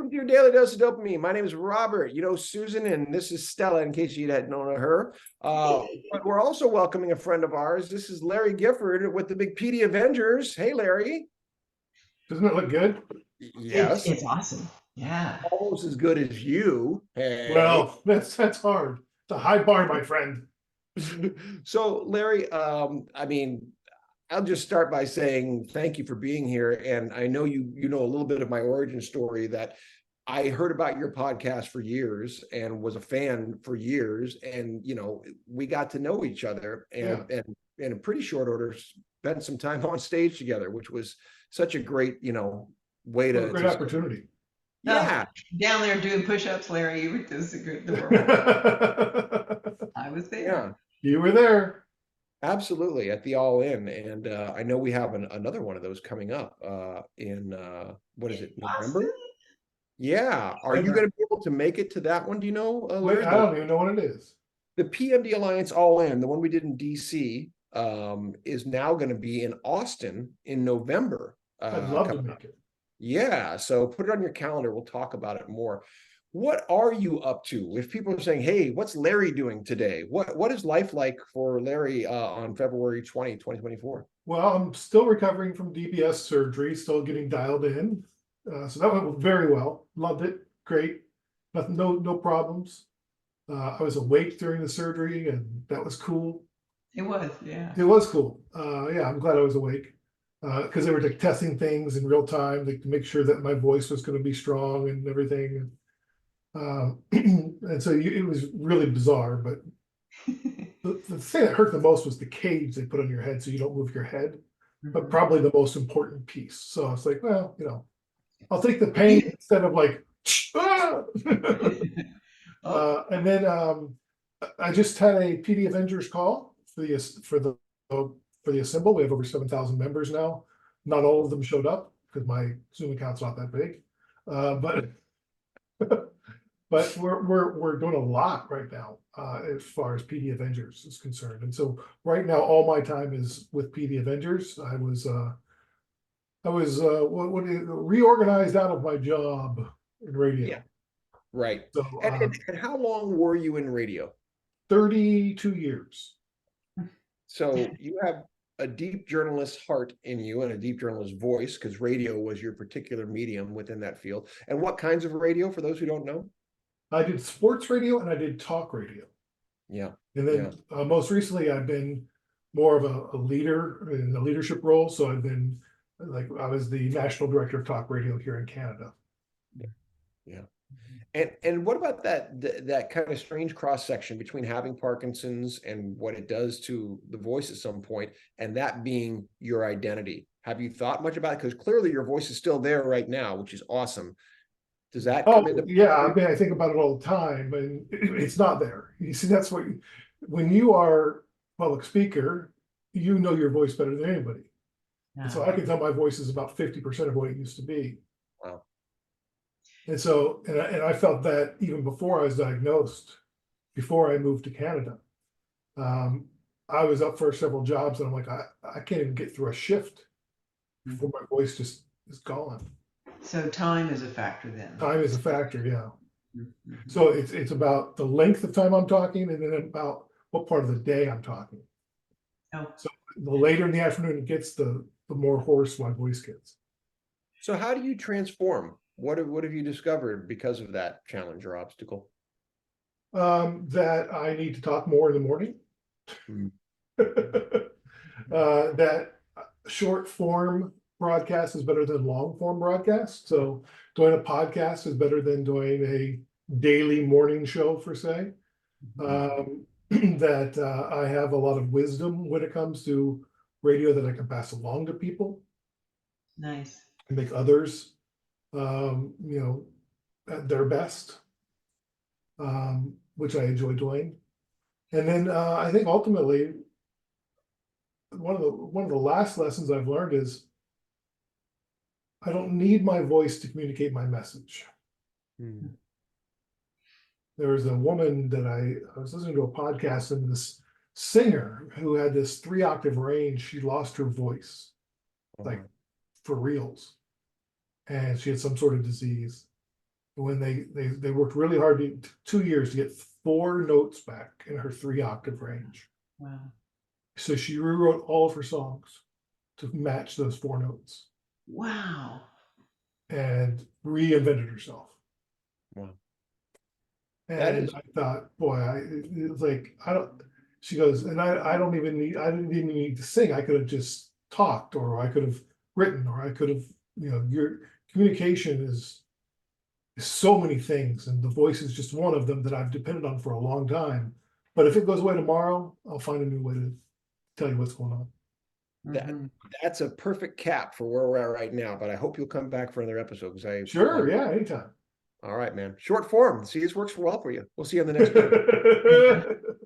welcome to your Daily Dose of Dopamine. My name is Robert. You know Susan, and this is Stella, in case you hadn't known her. But we're also welcoming a friend of ours. This is Larry Gifford with the Big PD Avengers. Hey, Larry. Doesn't it look good? Yes. It's awesome. Yeah. Almost as good as you. Hey. Well, that's hard. It's a high bar, my friend. So, Larry, I'll just start by saying thank you for being here. And I know you know a little bit of my origin story, that I heard about your podcast for years and was a fan for years. And, we got to know each other and in a pretty short order, spent some time on stage together, which was such a great, way to. Great opportunity. Yeah. Down there doing push-ups, Larry, you were just I was there. Yeah. You were there. Absolutely, at the All In, and I know we have another one of those coming up in what is it, November? Yeah, are you going to be able to make it to that one? Do you know, Larry? I don't even know what it is. The PMD Alliance All In, the one we did in DC, is now going to be in Austin in November. I'd love to make it. Yeah, so put it on your calendar. We'll talk about it more. What are you up to? If people are saying, hey, what's Larry doing today? What is life like for Larry on February 20, 2024? Well, I'm still recovering from DBS surgery, still getting dialed in. So that went very well. Loved it. Great. Nothing, no problems. I was awake during the surgery, and that was cool. It was, yeah. It was cool. Yeah, I'm glad I was awake. Because they were like testing things in real time, like, to make sure that my voice was going to be strong and everything. And so it was really bizarre, but the thing that hurt the most was the cage they put on your head so you don't move your head, but probably the most important piece. So I was like, well, I'll take the pain instead of like, ah! And then I just had a PD Avengers call for the Assemble. We have over 7,000 members now. Not all of them showed up because my Zoom account's not that big, but we're doing a lot right now as far as PD Avengers is concerned. And so right now, all my time is with PD Avengers. I was reorganized out of my job in radio. Yeah, right. So, and how long were you in radio? 32 years. So you have a deep journalist heart in you and a deep journalist voice, because radio was your particular medium within that field. And what kinds of radio, for those who don't know? I did sports radio and I did talk radio. Yeah. And then most recently, I've been more of a leader in a leadership role. So I was the national director of talk radio here in Canada. Yeah. And what about that kind of strange cross section between having Parkinson's and what it does to the voice at some point, and that being your identity? Have you thought much about it? Because clearly your voice is still there right now, which is awesome. Does that come into play? Yeah, I think about it all the time, and it's not there. You see, that's when you are a public speaker, you know your voice better than anybody. Yeah. And so I can tell my voice is about 50% of what it used to be. Wow. And so, and I felt that even before I was diagnosed, before I moved to Canada. I was up for several jobs, and I'm like, I can't even get through a shift before my voice just is gone. So time is a factor then. Time is a factor, yeah. Mm-hmm. So it's about the length of time I'm talking, and then about what part of the day I'm talking. Oh. So the later in the afternoon it gets, the more hoarse my voice gets. So how do you transform? What have you discovered because of that challenge or obstacle? That I need to talk more in the morning. That short form broadcast is better than long form broadcast. So doing a podcast is better than doing a daily morning show, per se. That I have a lot of wisdom when it comes to radio that I can pass along to people. Nice. And make others, at their best, which I enjoy doing. And then I think ultimately, one of the last lessons I've learned is I don't need my voice to communicate my message. There was a woman that I was listening to a podcast, and this singer who had this 3-octave range, she lost her voice, like for reals. And she had some sort of disease. when they worked really hard, 2 years to get 4 notes back in her 3-octave range. Wow. So she rewrote all of her songs to match those 4 notes Wow. and reinvented herself. Wow. And That is- I thought, boy, it was like, I don't, she goes, and I didn't even need to sing. I could have just talked, or I could have written, or I could have, your communication is so many things, and the voice is just one of them that I've depended on for a long time. But if it goes away tomorrow, I'll find a new way to tell you what's going on. that Mhm. that's a perfect cap for where we're at right now. But I hope you'll come back for another episode because I Sure, yeah, anytime. All right, man. Short form. See, this works well for you. We'll see you on the next one.